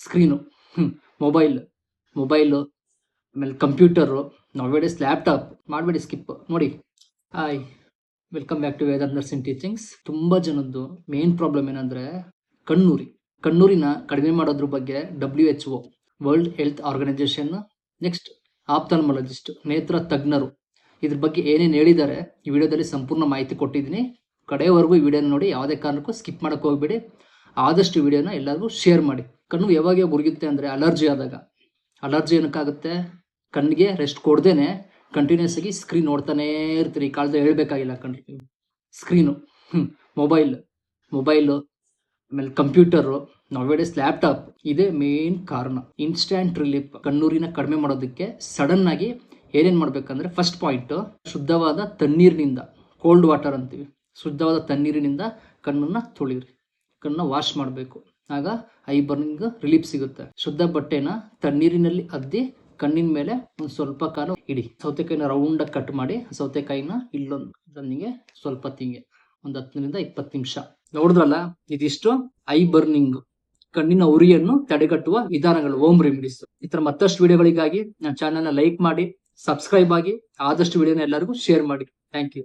Screen, mobile, ಆಮೇಲೆ computer, ನಾವೇಡೇಸ್ laptop ಮಾಡಬೇಡಿ, ಸ್ಕಿಪ್ ನೋಡಿ. Hi, welcome back to Vedant nursing teachings. ತುಂಬ ಜನದ್ದು ಮೇನ್ ಪ್ರಾಬ್ಲಮ್ ಏನಂದರೆ ಕಣ್ಣೂರಿನ ಕಡಿಮೆ ಮಾಡೋದ್ರ ಬಗ್ಗೆ WHO, world health organization, next ophthalmologist, ನೇತ್ರ ತಜ್ಞರು ಇದ್ರ ಬಗ್ಗೆ ಏನೇನು ಹೇಳಿದ್ದಾರೆ ಈ ವಿಡಿಯೋದಲ್ಲಿ ಸಂಪೂರ್ಣ ಮಾಹಿತಿ ಕೊಟ್ಟಿದ್ದೀನಿ. ಕಡೆಯವರೆಗೂ ಈ ವಿಡಿಯೋನ ನೋಡಿ, ಯಾವುದೇ ಕಾರಣಕ್ಕೂ ಸ್ಕಿಪ್ ಮಾಡೋಕ್ಕೆ ಹೋಗ್ಬೇಡಿ. ಆದಷ್ಟು ವಿಡಿಯೋನ ಎಲ್ಲರಿಗೂ ಶೇರ್ ಮಾಡಿ. ಕಣ್ಣು ಯಾವಾಗ ಉರಿಯುತ್ತೆ ಅಂದರೆ ಅಲರ್ಜಿ ಆದಾಗ. ಅಲರ್ಜಿ ಏನಕ್ಕಾಗುತ್ತೆ? ಕಣ್ಣಿಗೆ ರೆಸ್ಟ್ ಕೊಡ್ದೇನೆ ಕಂಟಿನ್ಯೂಸ್ ಆಗಿ ಸ್ಕ್ರೀನ್ ನೋಡ್ತಾನೇ ಇರ್ತೀರಿ. ಈ ಕಾಲದಲ್ಲಿ ಹೇಳ್ಬೇಕಾಗಿಲ್ಲ. ಸ್ಕ್ರೀನು, ಮೊಬೈಲು, ಆಮೇಲೆ ಕಂಪ್ಯೂಟರು, ನಾವೇಡೇಸ್ ಲ್ಯಾಪ್ಟಾಪ್, ಇದೇ ಮೇನ್ ಕಾರಣ. ಇನ್ಸ್ಟ್ಯಾಂಟ್ ರಿಲೀಫ್ ಕಣ್ಣೂರಿನ ಕಡಿಮೆ ಮಾಡೋದಕ್ಕೆ ಸಡನ್ ಆಗಿ ಏನೇನು ಮಾಡ್ಬೇಕಂದ್ರೆ, ಫಸ್ಟ್ ಪಾಯಿಂಟ್, ಶುದ್ಧವಾದ ತಣ್ಣೀರಿನಿಂದ, ಕೋಲ್ಡ್ ವಾಟರ್ ಅಂತೀವಿ, ಶುದ್ಧವಾದ ತಣ್ಣೀರಿನಿಂದ ಕಣ್ಣನ್ನ ತೊಳಿರಿ. ಕಣ್ಣನ್ನ ವಾಶ್ ಮಾಡಬೇಕು. ಆಗ ಐ ಬರ್ನಿಂಗ್ ರಿಲೀಫ್ ಸಿಗುತ್ತೆ. ಶುದ್ಧ ಬಟ್ಟೆನ ತಣ್ಣೀರಿನಲ್ಲಿ ಅದ್ದಿ ಕಣ್ಣಿನ ಮೇಲೆ ಒಂದು ಸ್ವಲ್ಪ ಕಾಲ ಇಡಿ. ಸೌತೆಕಾಯಿನ ರೌಂಡಾಗಿ ಕಟ್ ಮಾಡಿ ಸೌತೆಕಾಯಿನ ಇಲ್ಲೊಂದಿಗೆ ಸ್ವಲ್ಪ ತಿಂಗೆ ಒಂದು 10 to 20 ನಿಮಿಷ. ನೋಡಿದ್ರಲ್ಲ, ಇದಿಷ್ಟು ಐ ಬರ್ನಿಂಗ್, ಕಣ್ಣಿನ ಉರಿಯನ್ನು ತಡೆಗಟ್ಟುವ ವಿಧಾನಗಳು, ಹೋಮ್ ರೆಮಿಡೀಸ್. ಈ ತರ ಮತ್ತಷ್ಟು ವಿಡಿಯೋಗಳಿಗಾಗಿ ನನ್ನ ಚಾನೆಲ್ನ ಲೈಕ್ ಮಾಡಿ, ಸಬ್ಸ್ಕ್ರೈಬ್ ಆಗಿ, ಆದಷ್ಟು ವಿಡಿಯೋನ ಎಲ್ಲರಿಗೂ ಶೇರ್ ಮಾಡಿ. Thank you.